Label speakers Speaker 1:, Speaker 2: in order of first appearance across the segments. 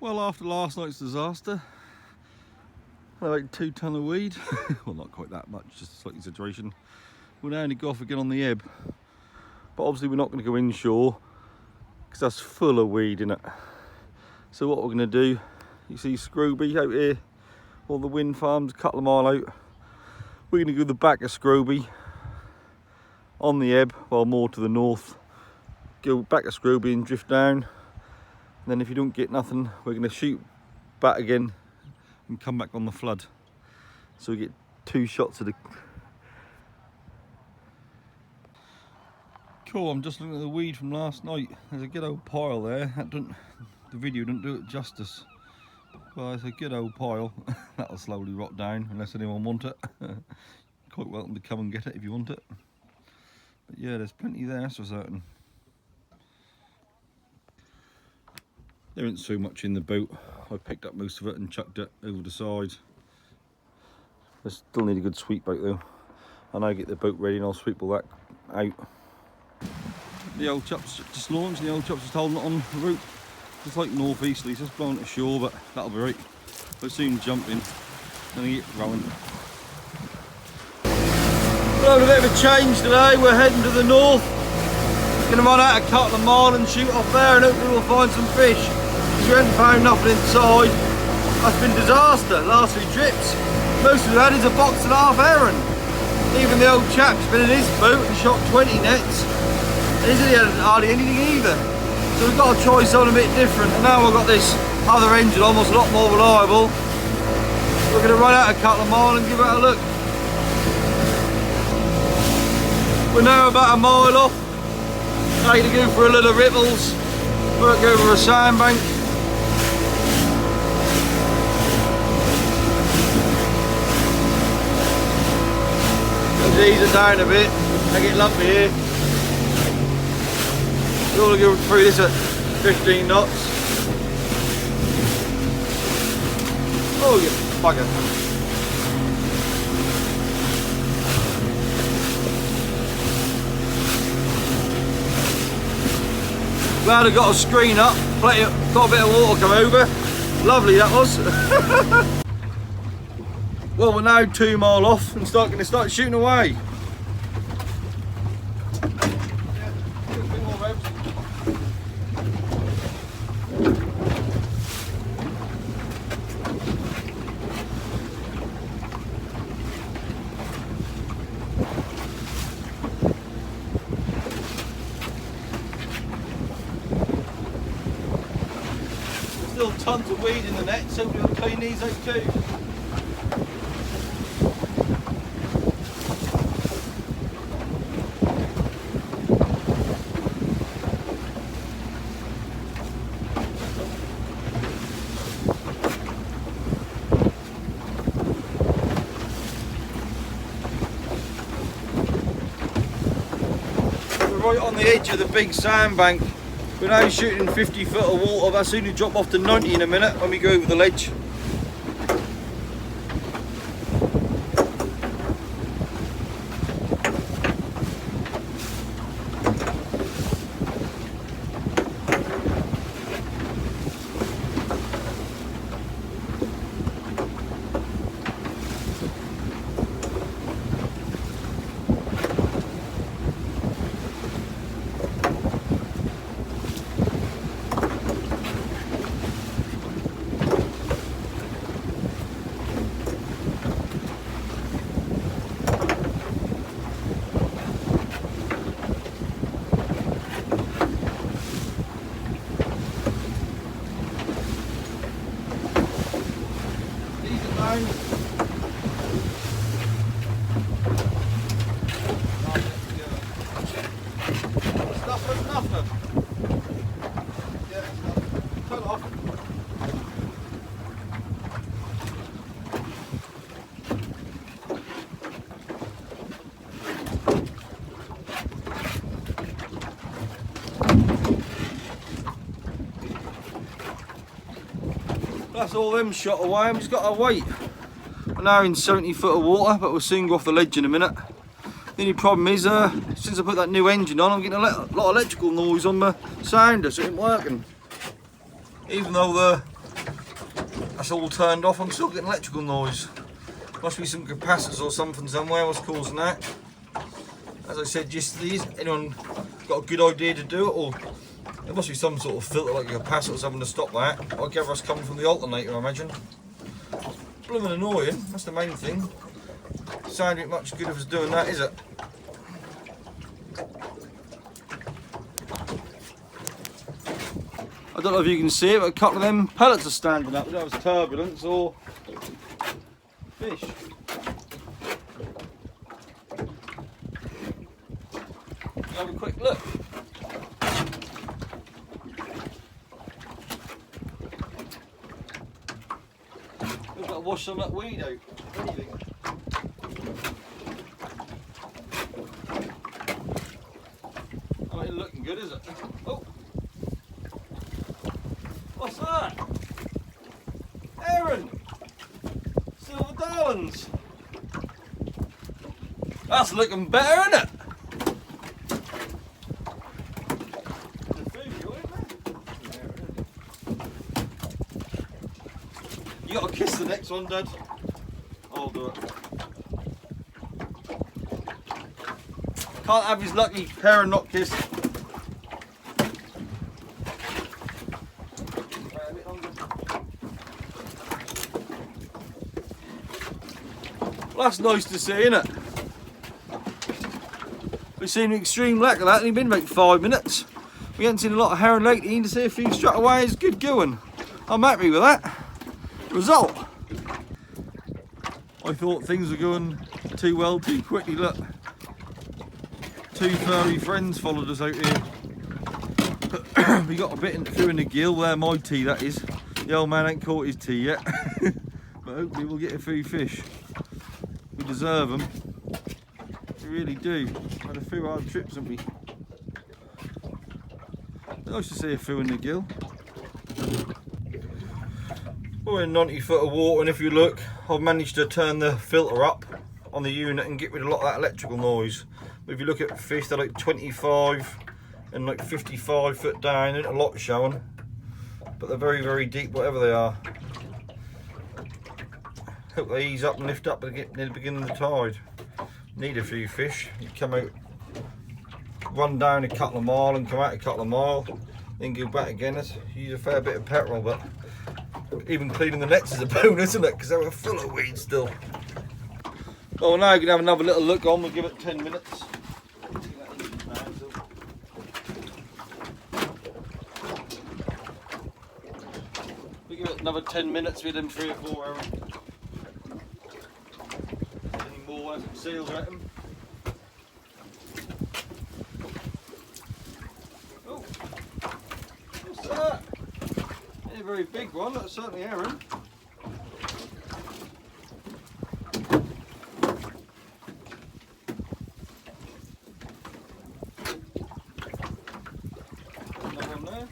Speaker 1: Well, after last night's disaster, about 2 ton of weed, well not quite that much, just a slight exaggeration. We're now going to go off again on the ebb, but obviously we're not going to go inshore because that's full of weed in it. So what we're going to do, you see Scrooby out here, all the wind farms, a couple of mile out. We're going to go the back of Scrooby on the ebb, well more to the north, go back of Scrooby and drift down. And then if you don't get nothing, we're going to shoot back again and come back on the flood. So we get 2 shots of the... Cool, I'm just looking at the weed from last night. There's a good old pile there. The video doesn't do it justice. Well, it's a good old pile. That'll slowly rot down unless anyone want it. Quite welcome to come and get it if you want it. But yeah, there's plenty there, that's for certain. There isn't so much in the boat. I picked up most of it and chucked it over the side. I still need a good sweep out though. And I get the boat ready and I'll sweep all that out. The old chap's just launched, the old chap's just holding it on the rope. It's like northeasterly, it's just blowing to shore, but that'll be right. We'll soon jump in and get rowing. Well, a bit of a change today. We're heading to the north. Gonna run out a couple of mile and shoot off there and hopefully we'll find some fish. We haven't found nothing inside. That's been disaster, last 2 trips. Most we've had is a box and a half herring. Even the old chap's been in his boat and shot 20 nets. And he's had hardly anything either. So we've got to try something a bit different. And now we've got this other engine almost a lot more reliable. We're going to run out a couple of mile and give it a look. We're now about a mile off. Now to go for a little ripples, work over a sandbank. Let's ease it down a bit, make it lumpy here. We're going to go through this at 15 knots. Oh, you bugger. Glad I got a screen up, got a bit of water come over. Lovely that was. Well, we're now 2 mile off and going to start shooting away. Still tons of weed in the net, so we'll clean these out too. We're right on the edge of the big sandbank. We're now shooting 50 foot of water. That's only drop off to 90 in a minute when we go over the ledge. That's all them shot away. I'm just got to wait. We're now in 70 foot of water, but we'll soon go off the ledge in a minute. The only problem is, since I put that new engine on, I'm getting a lot of electrical noise on the sounder, so it ain't working. Even though the That's all turned off. I'm still getting electrical noise. Must be some capacitors or something somewhere. What's causing that? As I said yesterday, has anyone got a good idea to do it, or there must be some sort of filter like a capacitor or something to stop that. I gather it's coming from the alternator, I imagine. Blooming annoying, that's the main thing. Sounding much good if it's doing that, is it? I don't know if you can see it, but a couple of them pellets are standing up. I don't know if it's turbulence or fish. Have a quick look. We've got to wash some of that weed out. Anything. Oh, it ain't looking good, is it? Oh! What's that? Aaron! Silver darlings! That's looking better, isn't it? You gotta kiss the next one, Dad. I'll do it. Can't have his lucky pair and not kiss. Well, that's nice to see, isn't it? We've seen an extreme lack of that, only been about 5 minutes. We haven't seen a lot of herring lately, and to see a few straight away is good going. I'm happy with that. Result. I thought things were going too well too quickly. Look, 2 furry friends followed us out here. We got a bit through in the gill there, my tea that is. The old man ain't caught his tea yet. But hopefully we'll get a few fish. We deserve them. We really do. Had a few hard trips, haven't we? Nice to see a few in the gill. We're in 90 foot of water, and if you look, I've managed to turn the filter up on the unit and get rid of a lot of that electrical noise. But if you look at fish, they're like 25 and like 55 foot down, and a lot showing, but they're very, very deep, whatever they are. Hope they ease up and lift up near the beginning of the tide. Need a few fish. You come out, run down a couple of mile and come out a couple of mile, then go back again. That's use a fair bit of petrol, but even cleaning the nets is a bonus, isn't it? Because they were full of weed still. Well, now you can have another little look on. We'll give it 10 minutes. We'll give it another 10 minutes with them 3 or 4 hours. Any more? Some seals at them. Oh, what's that? A very big one, that's certainly herring. Another one there.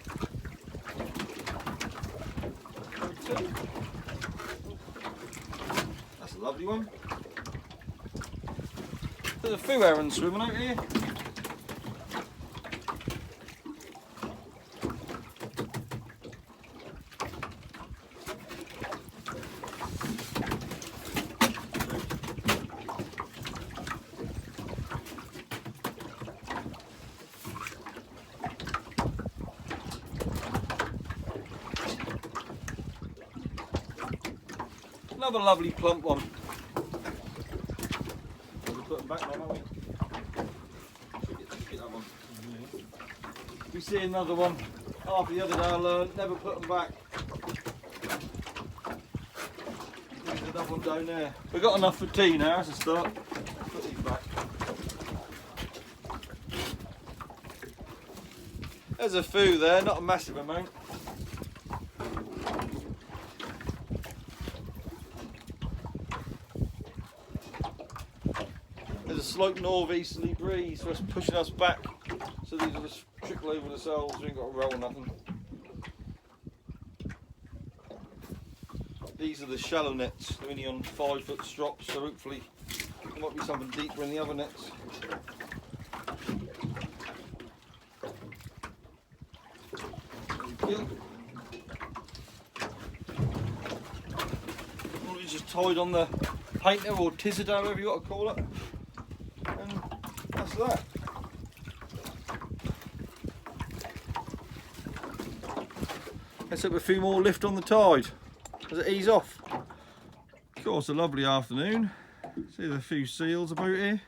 Speaker 1: That's a lovely one. There's a few herons swimming out here. Another lovely plump one. We'll put them back now, haven't we? Get that one. If we see another one, after the other day I learned, never put them back. There's another one down there. We've got enough for tea now as a start. Put these back. There's a few there, not a massive amount. There's a slight northeasterly breeze, so it's pushing us back. So these will just trickle over themselves, we ain't got to roll nothing. These are the shallow nets, they're only on 5 foot strops, so hopefully there might be something deeper in the other nets. There we go. tied on the painter or tizzard, whatever you want to call it, and that's that. Let's have a few more lift on the tide as it ease off. Of course, a lovely afternoon. See, there's a few seals about here.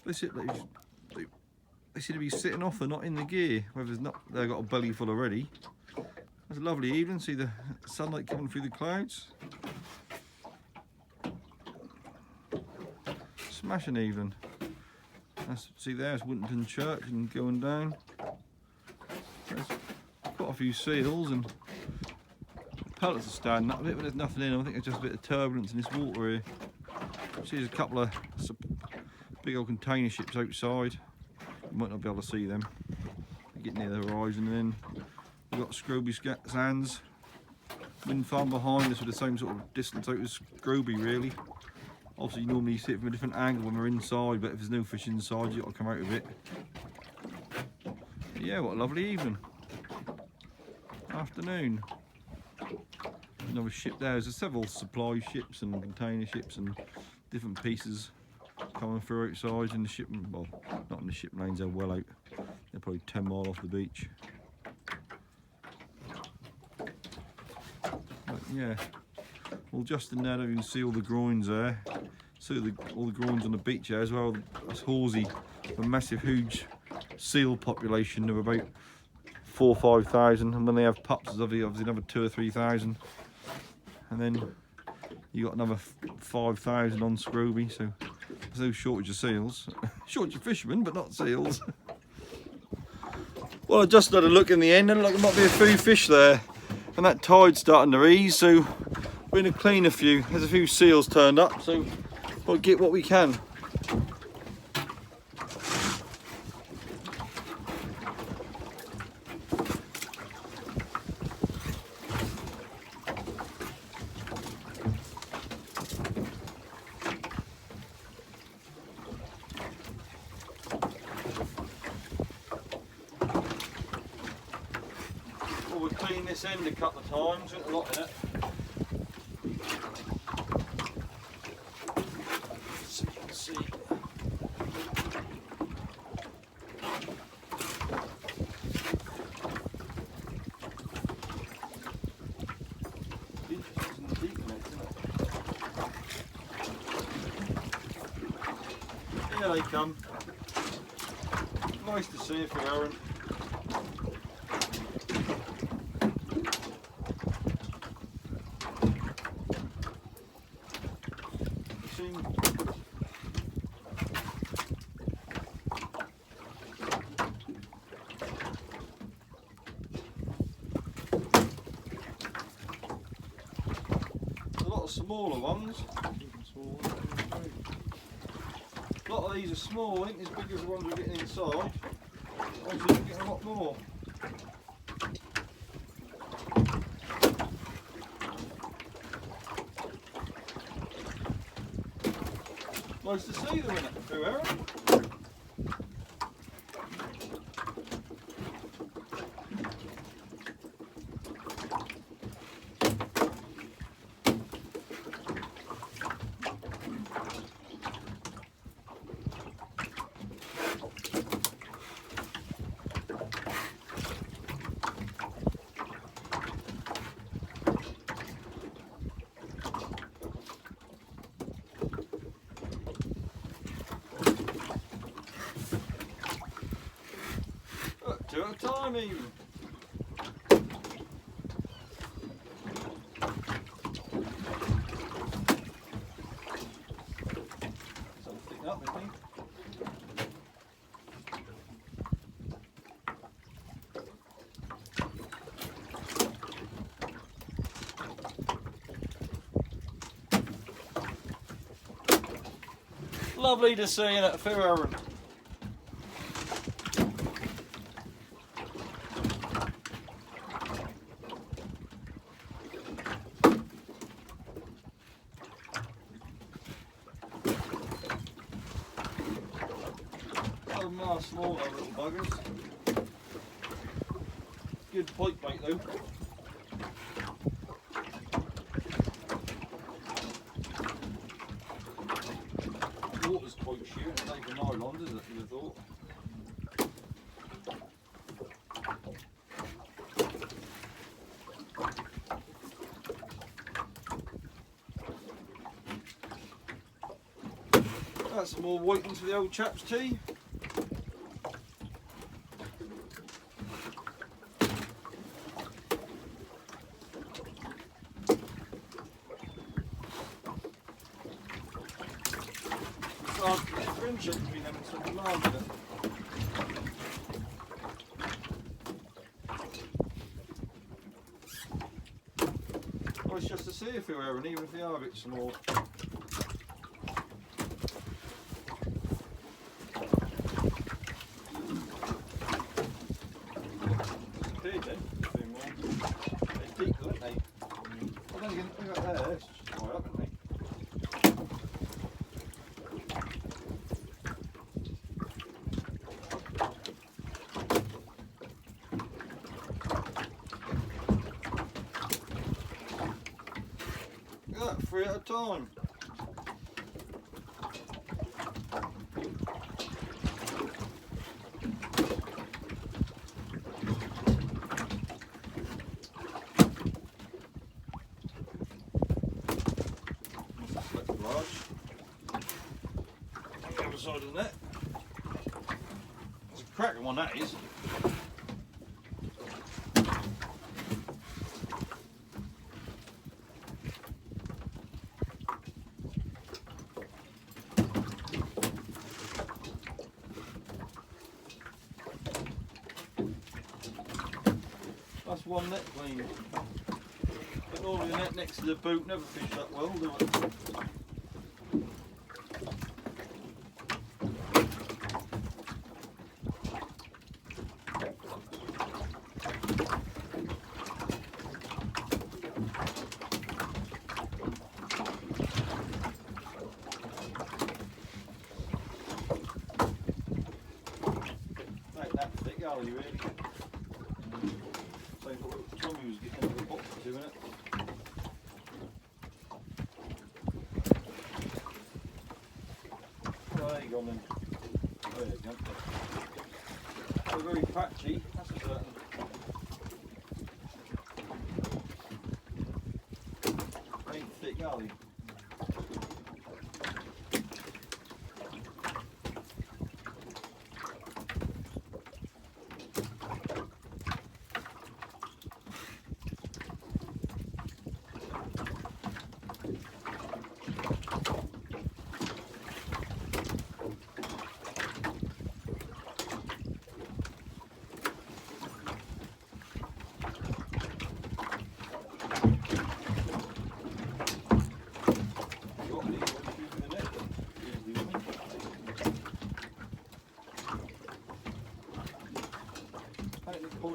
Speaker 1: They seem to be sitting off, they're not in the gear. Whether there's not, they've got a belly full already. It's a lovely evening. See the sunlight coming through the clouds. Smashing evening. See, there's Winton Church and going down. There's quite a few seals and pellets are standing up a bit, but there's nothing in them. I think there's just a bit of turbulence in this water here. See, there's a couple of big old container ships outside. You might not be able to see them. They get near the horizon, and then we've got Scrooby Sands wind farm behind us with the same sort of distance out as Scrooby, really. Obviously, you normally see it from a different angle when we're inside, but if there's no fish inside, you've got to come out of it. But yeah, what a lovely evening. Afternoon. Another ship there. There's several supply ships and container ships and different pieces coming through outside in the ship. Well, not in the ship lanes, they're well out. They're probably 10 miles off the beach. But yeah, well, just in there you can see all the groins there. See all the groins on the beach there as well. That's Horsey, a massive, huge seal population of about 4,000 or 5,000, and when they have pups, there's obviously another 2,000 or 3,000, and then you got another 5,000 on Scrooby. So there's no shortage of seals. Shortage of fishermen, but not seals. Well, I just had a look in the end, and like there might be a few fish there, and that tide's starting to ease, so we're going to clean a few. There's a few seals turned up, so we'll get what we can. We'll clean this end a couple of times, there's a lot in it. So you can see. Interesting deep in it, isn't it? Here they come. Nice to see if you're Aaron. Smaller ones. A lot of these are small, ain't as big as the ones we're getting inside. Obviously we're getting a lot more. Nice to see them in it through, Aaron. Two at a time even. So thicken up, I think. Lovely to see in it, fair Aaron. Small little buggers. Good pike bait though. That's some more whitings for the old chap's tea. Friendship between them and some demand with it. Well, it's just to see if you're Aaron, even if you are a bit small. Disappeared then, a few more. They're deep, aren't they? Well, then again, look up there, it's just high up, isn't they? Look, 3 at a time. Large. On the other side of the net. That's a cracking one, that is. That's one net clean. But normally the net next to the boot never fish that well, do it? Ain't that thick, are you really? Same what Tommy was getting into the box to, innit? Oh, there you go then. There you go. They're very patchy, that's a certain. Ain't thick, are they?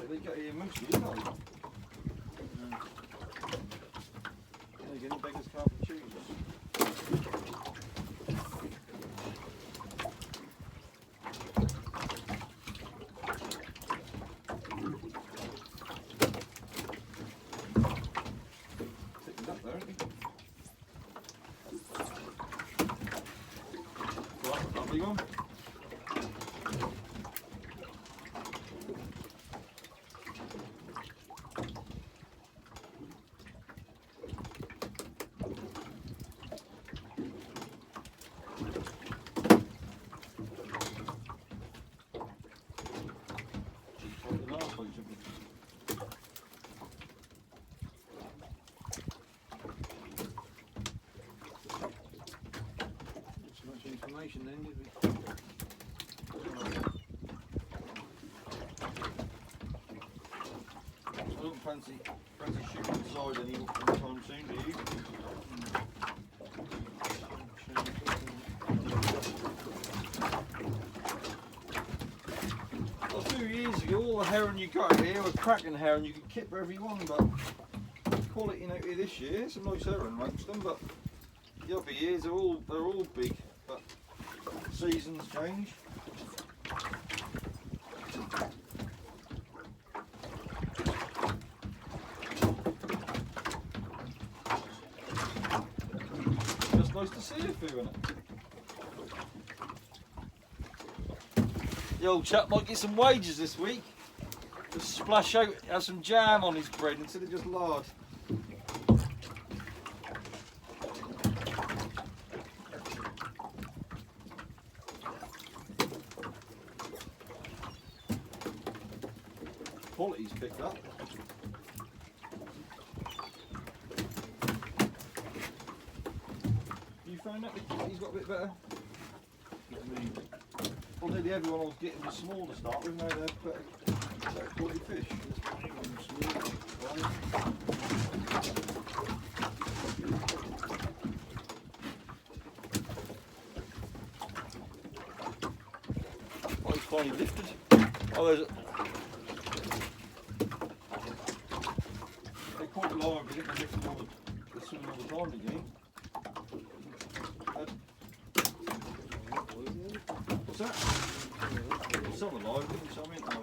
Speaker 1: They got here mostly, didn't they? There you go, beggars can't be choosers. Ticking up there, isn't he? Right, lovely one. Information then, did we? I don't fancy shooting inside anytime soon, do you? A few years ago, all the heron you got here were cracking heron. You could kip every one, but quality out here this year, some nice heron amongst them, but the other years they're all big. But seasons change. Just nice to see a few in it. The old chap might get some wages this week. Just splash out, have some jam on his bread instead of just lard. lift up. You found that he's got a bit better? Well, nearly everyone I was getting was small to start with, now they're better quality fish. Oh, he's finally lifted. Oh, there's a... They caught the line, but they didn't lift all the swimming all the time, did you? What's that? Some alive, didn't some ain't they?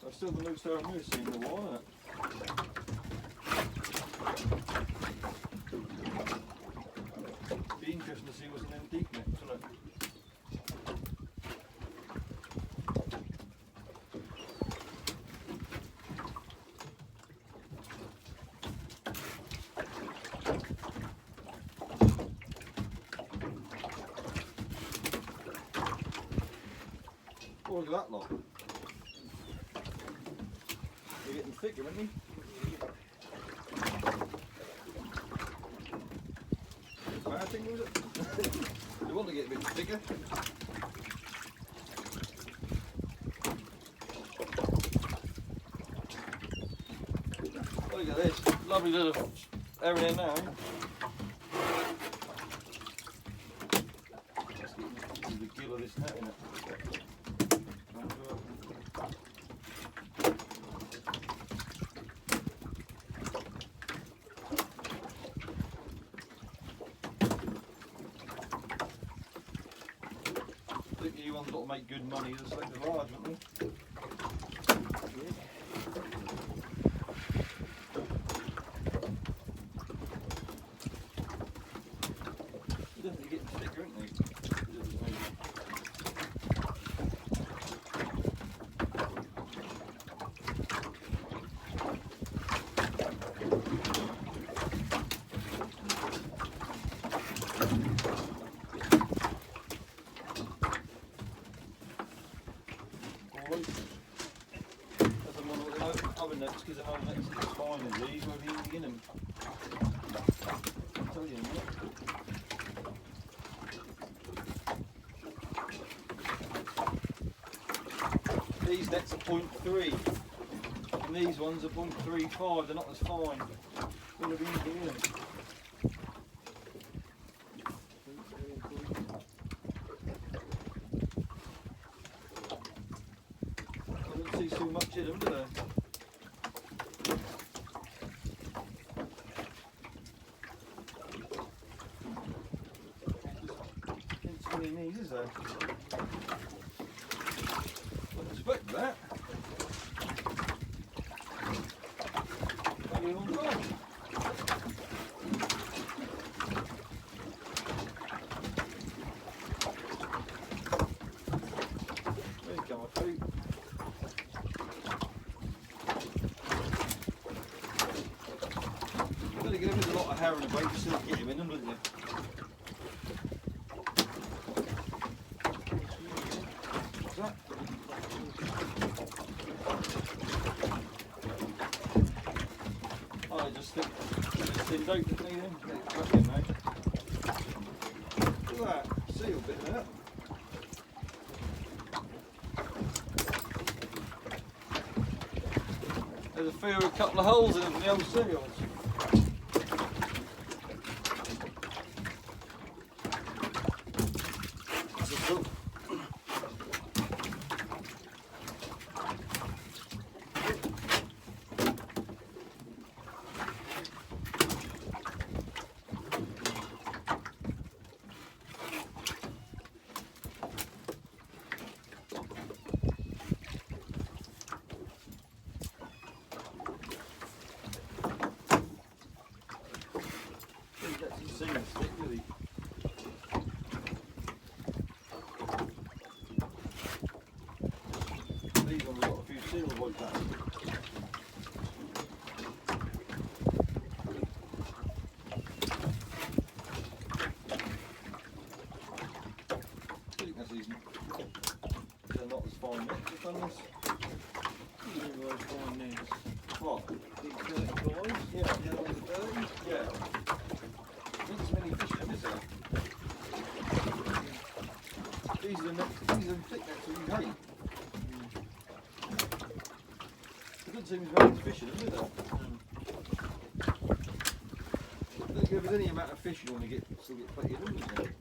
Speaker 1: That's still the most I've seen in a while, isn't it? Be interesting to see what's in them deep nets, isn't it? Oh, look at that lot. They're getting thicker, aren't they? Bad thing, was it? They want to get a bit thicker. Look at this. Lovely little area now. Let's get the gill of this net in it. You ones got to make good money just like the large, haven't they? They're definitely getting thicker, aren't they? Other nets, because the other nets are as fine as these, won't even be in them. I'll tell you in a minute. These nets are 0.3 and these ones are 0.35, they're not as fine. Wouldn't have been in them. I don't see too much in them, do they? These, is there? Wouldn't expect that. Maybe all gone. There you go, my feet. Better give him a lot of hair in the break, just to get him in them, wouldn't you? I just think it's thinned out, didn't they, then? Get it back in now. Look at that, seal bit of that. There's a few, a couple of holes in them from the old seals. That's a cool. Scenic stick, really. These ones have got a few seals like that. They're not as fine nets as others.
Speaker 2: Those fine nets.
Speaker 1: What?
Speaker 2: These dirty flies?
Speaker 1: Yeah.
Speaker 2: The other ones are dirty?
Speaker 1: Yeah. Not as many fish in, is there? These are the thick nets that you hate. There doesn't seem as many fish in them, do there? Look, if there's any amount of fish you want to still get plenty of them, isn't there?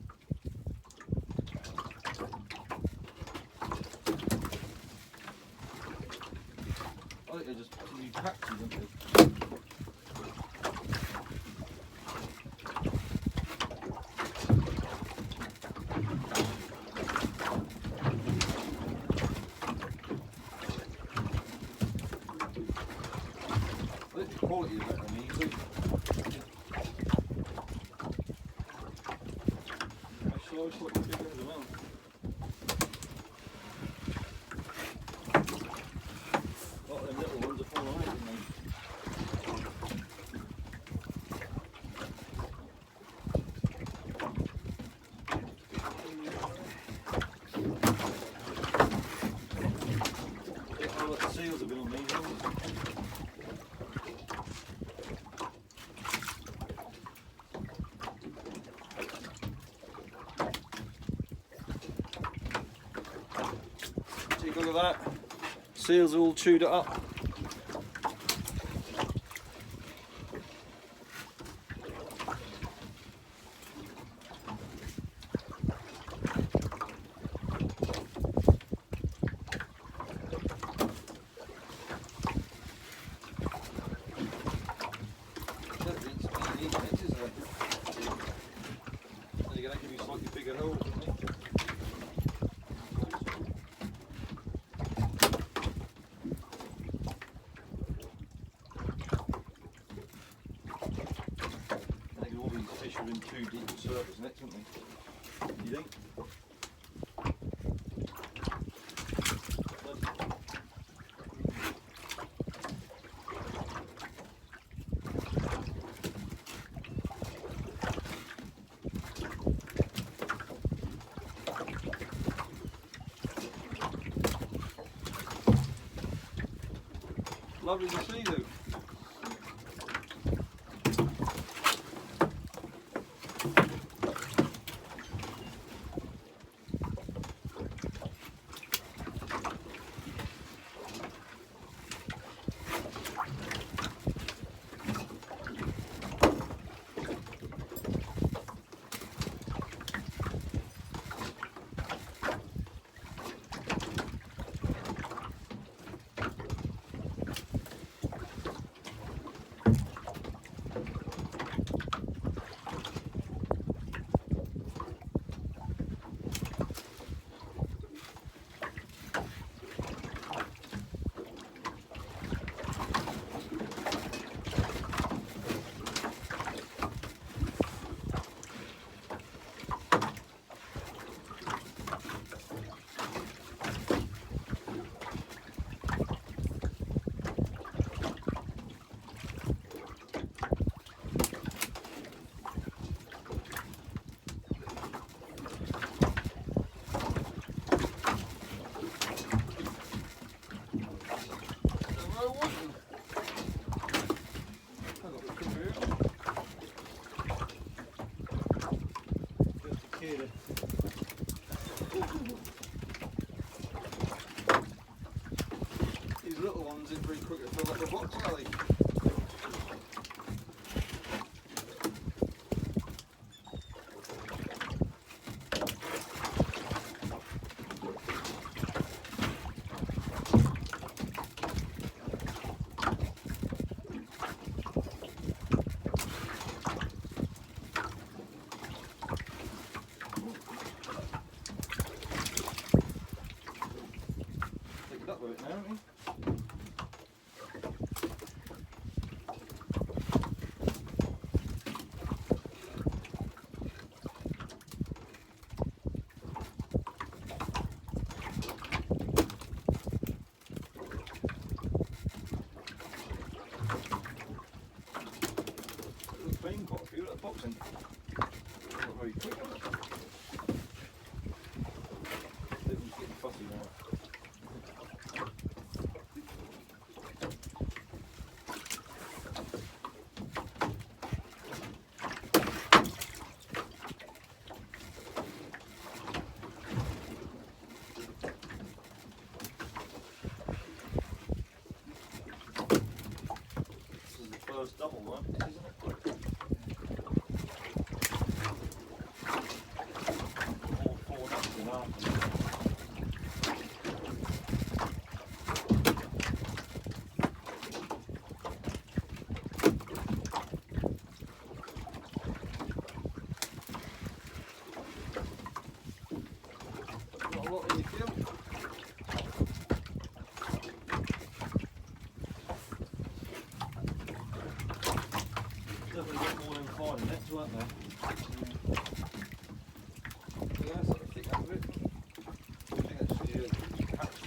Speaker 1: I think they're just too patchy, don't they? I think the quality is better than these, too. I slightly bigger as well. A lot of them little ones are falling out, aren't they? Yeah, oh, the seals have been on these ones. Take a look at that. Seals are all chewed it up. They're going to give you slightly bigger holes, aren't they? I think all these fish are in too deep surface nets, aren't they? You think? Lovely to see though. These little ones in pretty quick to fill up the box, are they? Take it up with it now, haven't we? Been quite a few at boxing. Not very quick, is it? double one, isn't it? All four nuts in half. Got a lot in your gill. Definitely got more than 5 nets, weren't there? Yeah, that's like a kick out of it. I think that's the patch.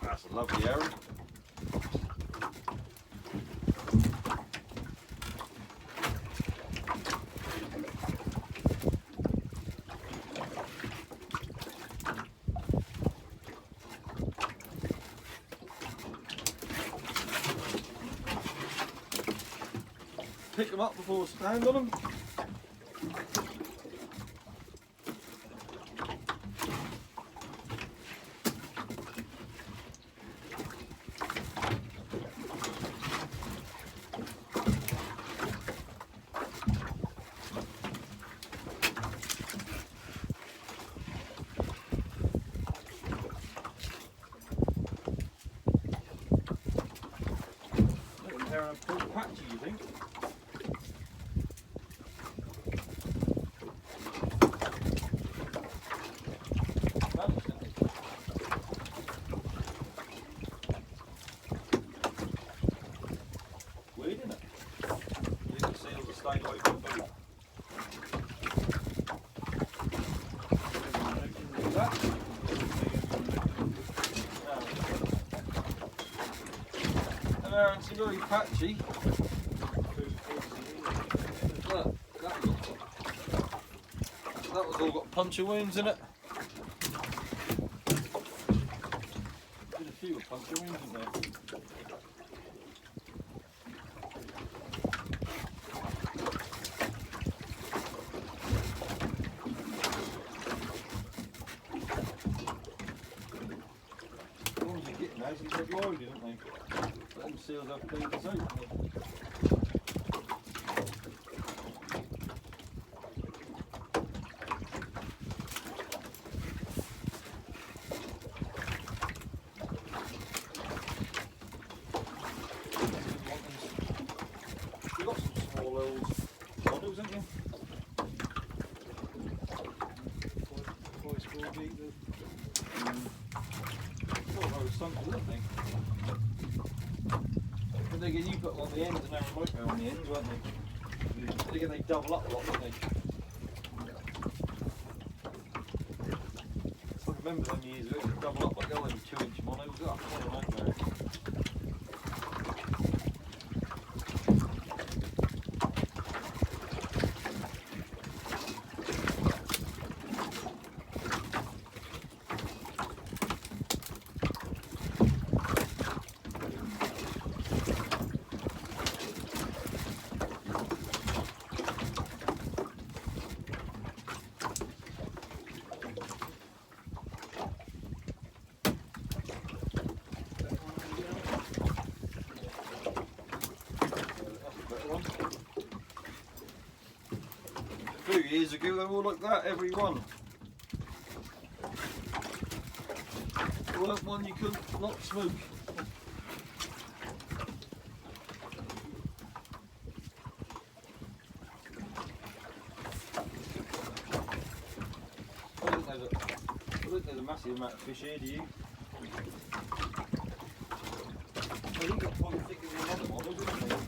Speaker 1: That's a lovely area. Pick them up before we stand on them. They're pretty patchy, you think? Weird, isn't it? You can see all the stay like that. It's very patchy. Look, that was all got puncture wounds in it. There's a few with puncture wounds in there. As long as you're getting those, you get worried, don't they? Let them seals up clean as out. You've got some small little models, haven't you?
Speaker 2: Voice will be the
Speaker 1: Oh, I was sunk, didn't they? But again, you put them on the ends and they're right there on the ends, weren't they? But again, they double up a lot, don't they? I remember them years ago, they double up like only 2-inch monos. Oh, what a nightmare. A few years ago they were all like that, every one. There weren't one you could not smoke. I think there's a massive amount of fish here, do you? I think got quite thick as another one, isn't it?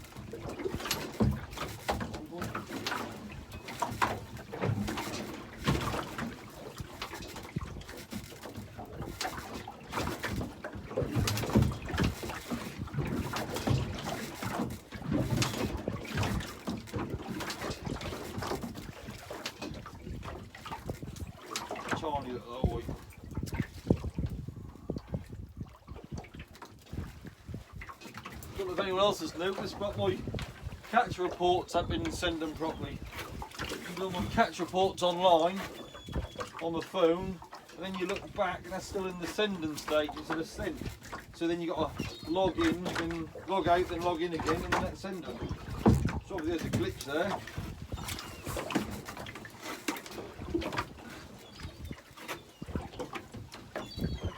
Speaker 1: don't know if anyone else has noticed, but my catch reports have been sending properly. You do my catch reports online on the phone, and then you look back and that's still in the sending stage instead of sent. So then you got to log in, then log out, then log in again, and then that's sending. So obviously there's a glitch there.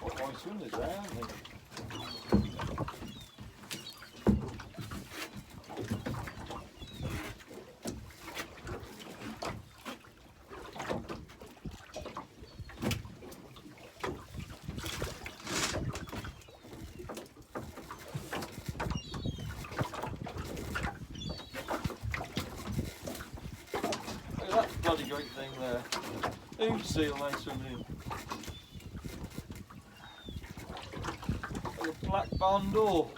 Speaker 1: Quite nice swimmers there, aren't they? That's a bloody great thing there. Huge seal they swimming in. Like a black barn door.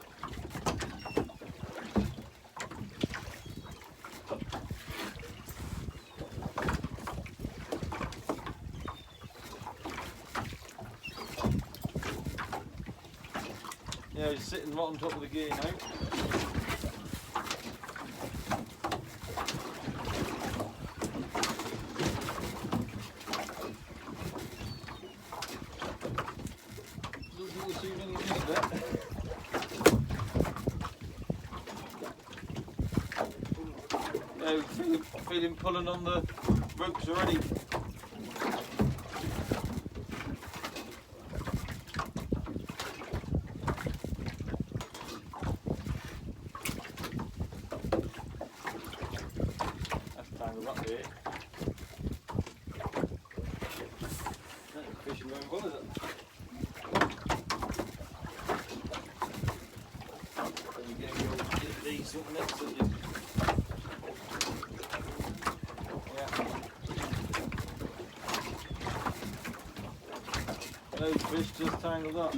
Speaker 1: Yeah, he's sitting right on top of the gear now. Yeah, feeling pulling on the ropes already. That's tangled up here. That ain't fishing very well, is it? Decent next to you. Yeah. Those fish just tangled up.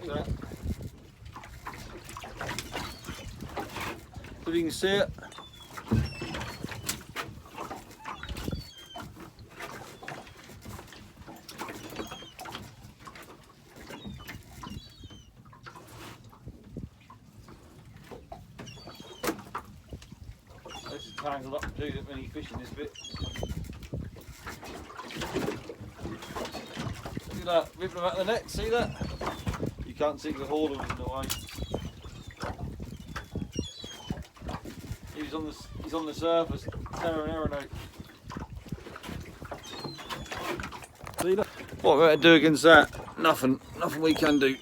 Speaker 1: Look at that. So you can see it. This is tangled up too, that many fish in this bit. Look at that, ripping them out of the net, see that? You can't see the hauler was in the way. He's on the surface, tearing Aaron out. See that? What we're going to do against that? Nothing we can do.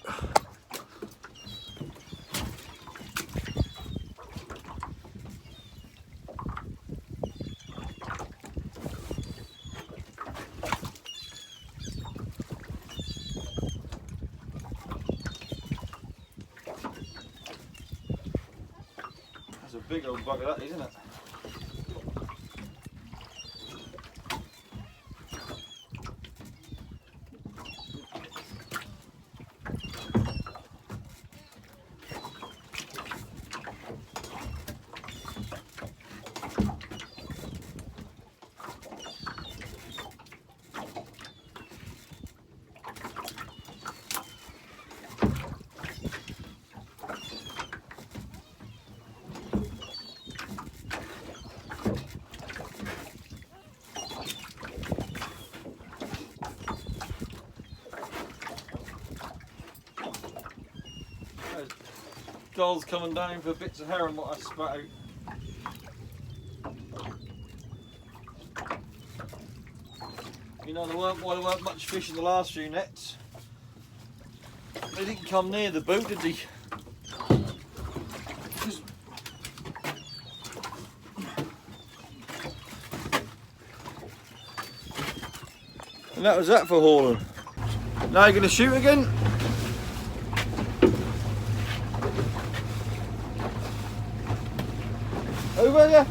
Speaker 1: That's a big old bugger, that, isn't it? Gulls coming down for bits of herring what I spat out. You know, there weren't much fish in the last few nets. They didn't come near the boat, did they? And that was that for hauling. Now you're going to shoot again? Over there.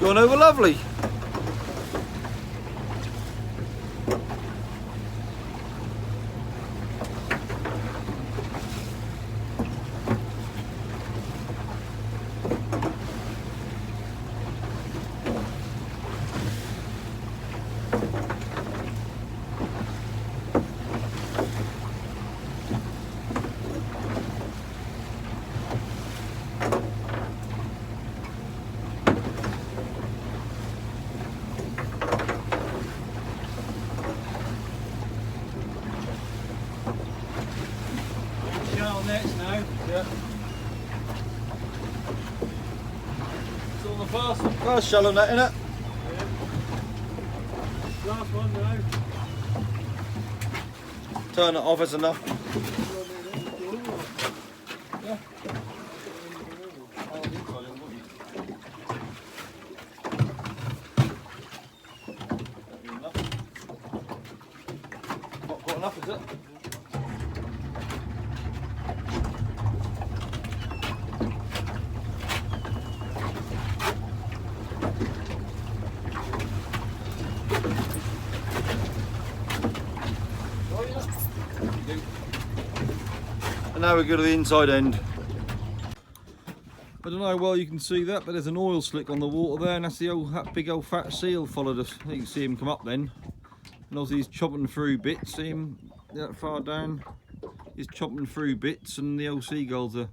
Speaker 1: Going over lovely.
Speaker 2: Next now.
Speaker 1: Yeah. It's on the first one. Oh, shallow net in it.
Speaker 2: Yeah. Last one now.
Speaker 1: Turn it off, it's enough. Yeah. Not quite enough, is it? And now we go to the inside end. I don't know how well you can see that, but there's an oil slick on the water there, and that's that big old fat seal followed us. You can see him come up then. And obviously he's chopping through bits. See him that far down? He's chopping through bits, and the old seagulls are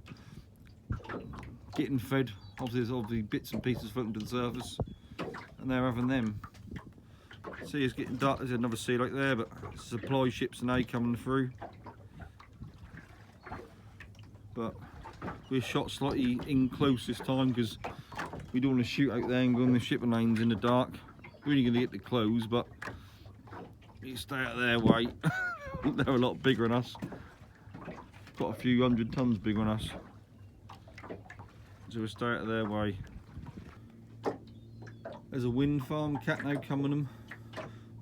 Speaker 1: getting fed. Obviously there's obviously bits and pieces floating to the surface, and they're having them. See, it's getting dark. There's another seal right there, but supply ships and they coming through. But we're shot slightly in close this time because we don't want to shoot out there and go on the shipping lanes in the dark. We're only going to get the close, but you stay out of their way. They're a lot bigger than us. Got a few 100 tons bigger than us. So we'll stay out of their way. There's a wind farm cat now coming them.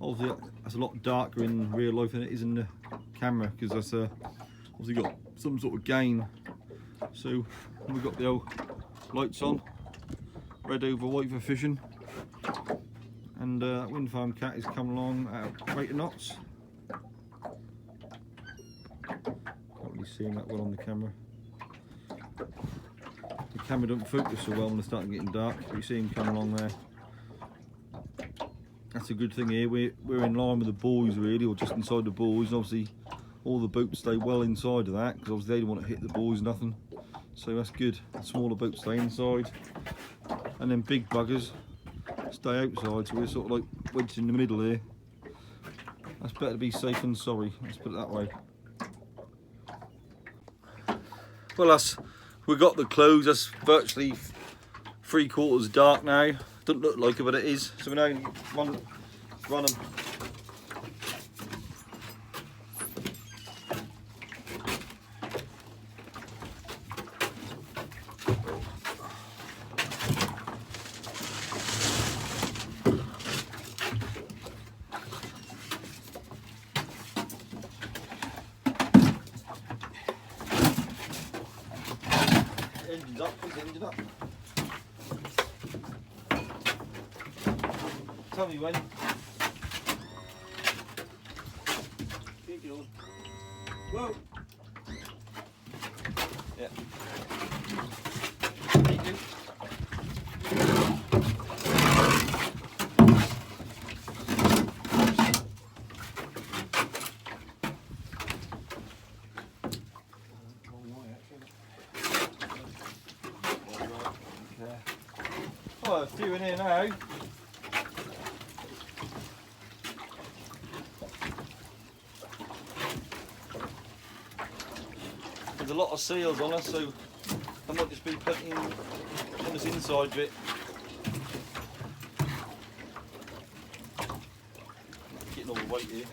Speaker 1: Obviously that's a lot darker in real life than it is in the camera because that's obviously got some sort of gain. So we've got the old lights on, red over white for fishing, and that wind farm cat is coming along at 8 knots. Can't really see him that well on the camera. The camera don't focus so well when it's starting getting dark, but you see him coming along there. That's a good thing here, we're in line with the buoys really, or just inside the buoys, and obviously all the boats stay well inside of that, because obviously they don't want to hit the buoys, nothing. So that's good, the smaller boats stay inside, and then big buggers stay outside, so we're sort of like wedged in the middle here. That's better to be safe than sorry, let's put it that way. Well, we got the close, that's virtually 3/4 dark now. Doesn't look like it, but it is. So we're now going to run them. Engine's up, put the engine up. Tell me when.
Speaker 2: Keep going. Whoa!
Speaker 1: Yeah. Thank you. Oh, a few in here now. There's a lot of seals on us, so I might just be putting on this inside bit. Getting all the weight here.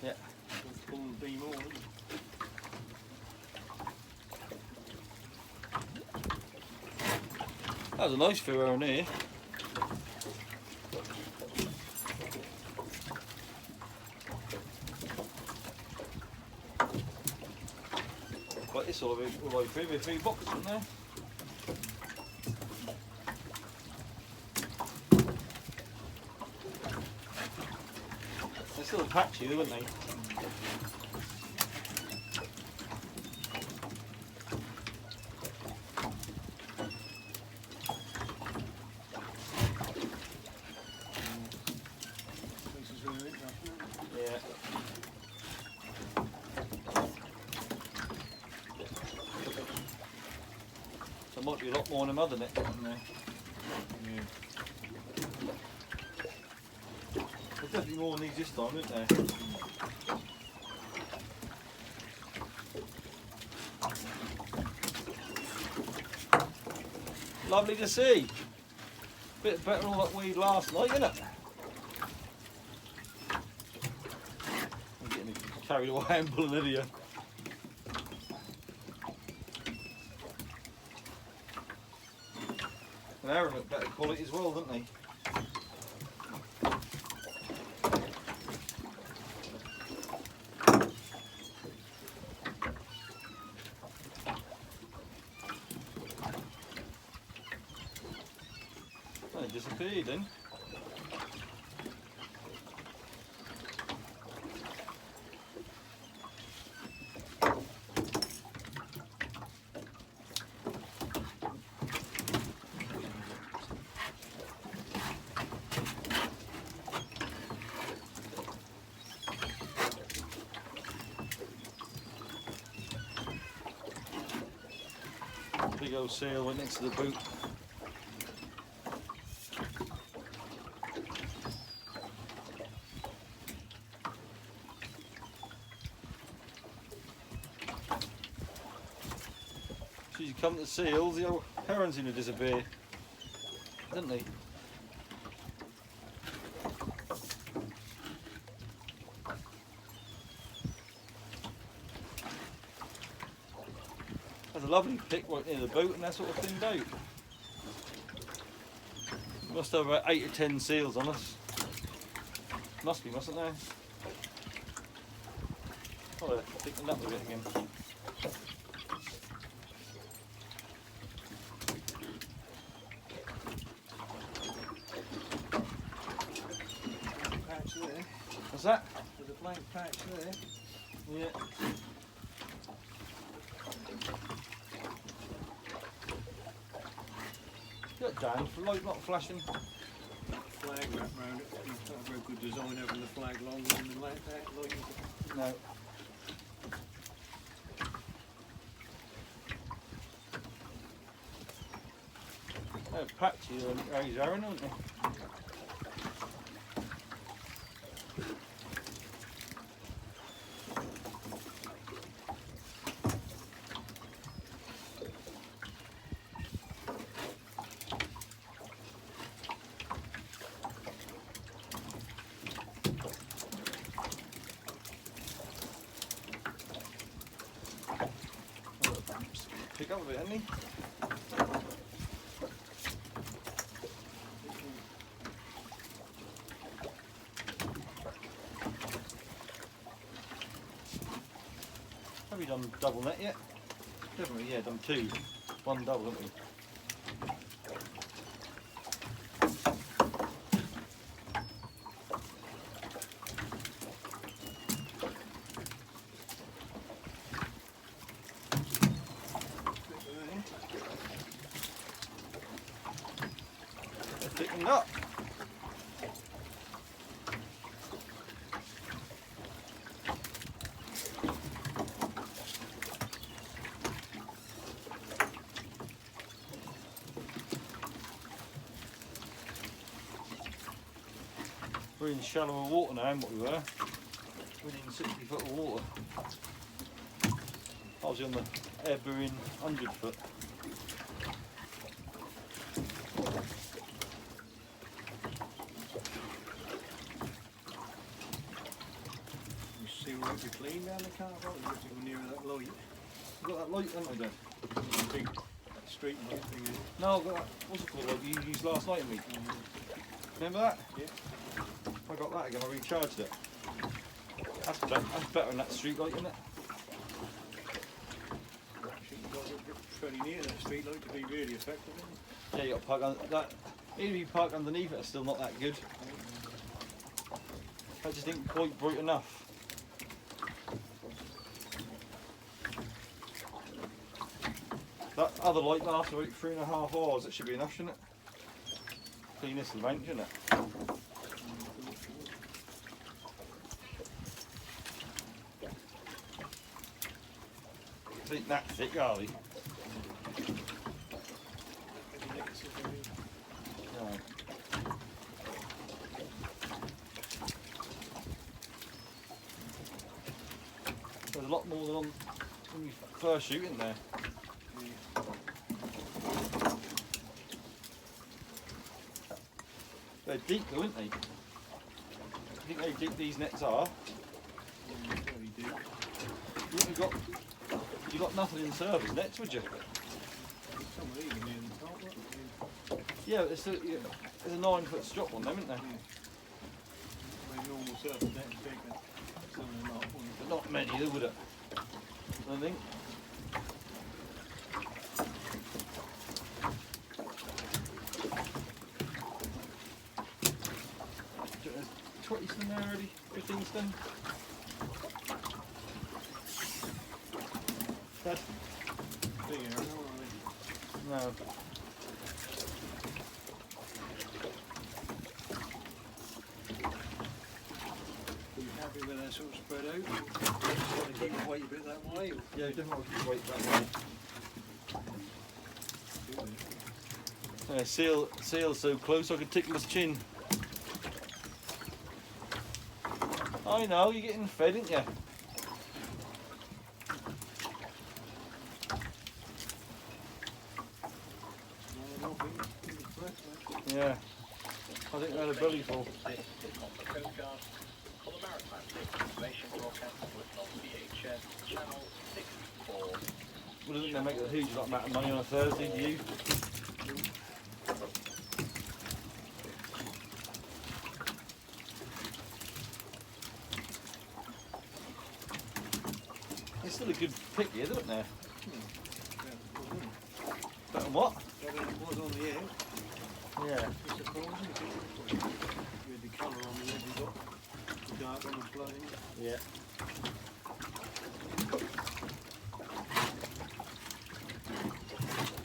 Speaker 1: Yeah.
Speaker 2: Pull the beam on.
Speaker 1: That was a nice few around here. Like this all the way through, with 3 buckets in there. patchy, wouldn't they?
Speaker 2: This is really interesting.
Speaker 1: Yeah. So there might be a lot more in them other nets, isn't there?
Speaker 2: Yeah.
Speaker 1: There's definitely more than these this time, isn't there? Lovely to see. Bit better than all that weed last night, isn't it? I'm getting carried away and pulling an idiot. And Aaron looked better quality as well, didn't he? Oh, it disappeared then. Big old seal went next to the boot. So you come to the seals, the old herons seem to disappear, didn't they? That's a lovely pick right near the boat and that sort of thing out. Must have about 8 or 10 seals on us. Must be, mustn't there? Oh, they're picking up a bit again.
Speaker 2: Patch there.
Speaker 1: What's that?
Speaker 2: There's a blank patch there.
Speaker 1: Yeah. Got down, light not flashing.
Speaker 2: Flag wrapped round it. It's not a very good design having the flag longer than the light.
Speaker 1: No. They're patchy, these Aaron, aren't they? Pick up a bit, hasn't he? Have we done double net yet? Definitely, yeah, done 2. 1 double, haven't we? They're thickening up. We're in shallower water now than what we were. Within 60 foot of water. I was on the ebb, we're in 100 foot.
Speaker 2: You see where it be clean down the car park? You have to go nearer that light.
Speaker 1: You got that light, haven't we, Dad?
Speaker 2: Big that street light thing.
Speaker 1: No, I've got that, what's it called, like you used last night, mate? Remember that?
Speaker 2: Yeah.
Speaker 1: I got that again, I recharged it. That's better than that street light, isn't it?
Speaker 2: Actually, you've got to get pretty near that street light to be really effective. Isn't it?
Speaker 1: Yeah, you got to park under that. Even if you park underneath it, it's still not that good. I just didn't quite bright enough. That other light lasts about 3.5 hours. That should be enough, shouldn't it? Clean this amount, shouldn't it? It ain't that thick, are they? No. There's a lot more than on when you first shoot in there. They're deep though, aren't they? You think how deep these nets are?
Speaker 2: Very deep.
Speaker 1: You think you got nothing in service nets, would you?
Speaker 2: Some of these are near the top, aren't
Speaker 1: Yeah, but there's a 9-foot strop on them, isn't there?
Speaker 2: they? They normal surface nets bigger. Some of them are, wouldn't
Speaker 1: But not many, though, would it? I think. There's 20 stone there already, 15 stone. Dad?
Speaker 2: they? Bigger, aren't
Speaker 1: No.
Speaker 2: they? Are you happy with that sort of spread out? Want to keep the weight a bit that way? Or
Speaker 1: Yeah, definitely keep weight that way. Yeah, seal's so close I could tickle his chin. I know, you're getting fed, aren't you?
Speaker 2: No, I don't think it's fresh, mate.
Speaker 1: Yeah. I think they had a belly full.
Speaker 3: This is on the Coast Guard. For the Maritime Information Broadcast, listen on VHS Channel 64.
Speaker 1: Well, I think they make a huge amount of money on a Thursday, do you? It's still a good pick here, isn't there? Better than what?
Speaker 2: Better than it was on the air.
Speaker 1: Yeah.
Speaker 2: It's surprising. With the colour on the edge, you've got the dark on the blood.
Speaker 1: Yeah.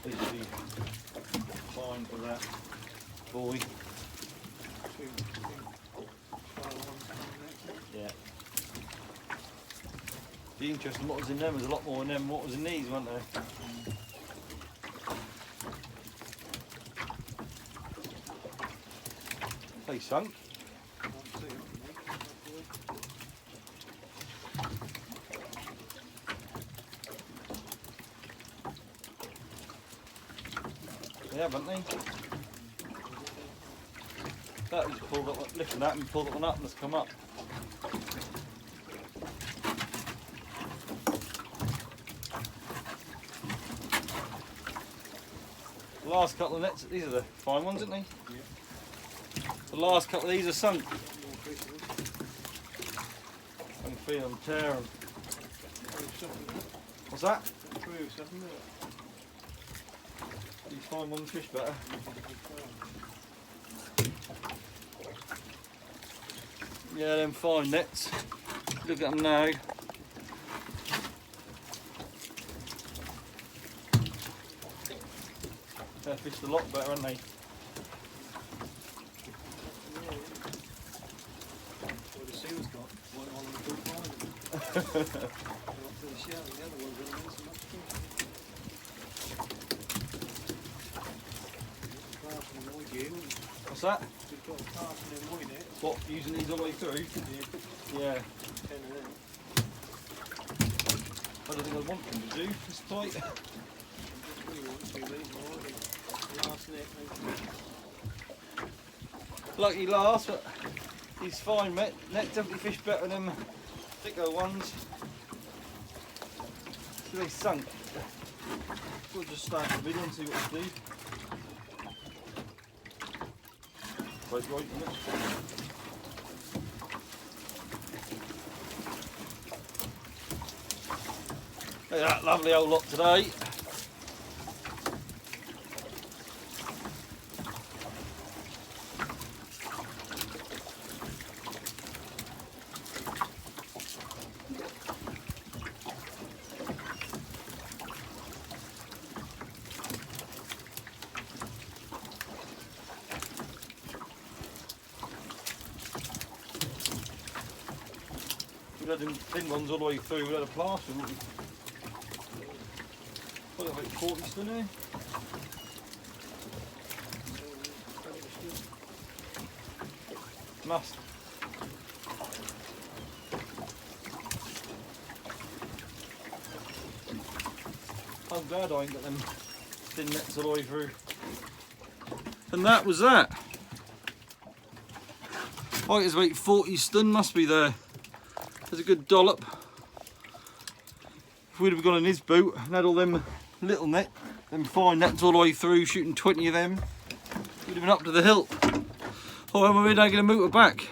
Speaker 1: These would be fine for that boy. Yeah. Be interesting what was in them. There's a lot more in them than what was in these, weren't there? They sunk. They haven't they? That was pulled up, lifting that and pulled that one up and it's come up. The last couple of nets, these are the fine ones, aren't they?
Speaker 2: Yeah.
Speaker 1: The last couple of these are sunk. I can feel them tearing. What's that? You find one fish better. Yeah, them fine nets. Look at them now. They fished a lot better, haven't they?
Speaker 2: Well, the seal's got one on the good line. Up to the shell, the other one's going to miss them up
Speaker 1: What's that?
Speaker 2: We've got a casting in white net.
Speaker 1: What, using these all the way through?
Speaker 2: Yeah,
Speaker 1: Yeah.
Speaker 2: 10 of them.
Speaker 1: I don't think I want them to do. It's tight.
Speaker 2: We want to leave more. Last net,
Speaker 1: Lucky last, but he's fine, mate. Net definitely fish better than them thicker ones. So they sunk. We'll just start the middle and see what we do. Quite right, isn't it? Look at that lovely old lot today. we had them thin ones all the way through, we had a plaster. Probably like 40 stone here. Must. I'm glad I ain't got them thin nets all the way through. And that was that. I think it's about 40 stone must be there. There's a good dollop. If we'd have gone in his boat and had all them little net, them fine nets all the way through, shooting 20 of them, we'd have been up to the hilt. Oh, and we're now going to motor back.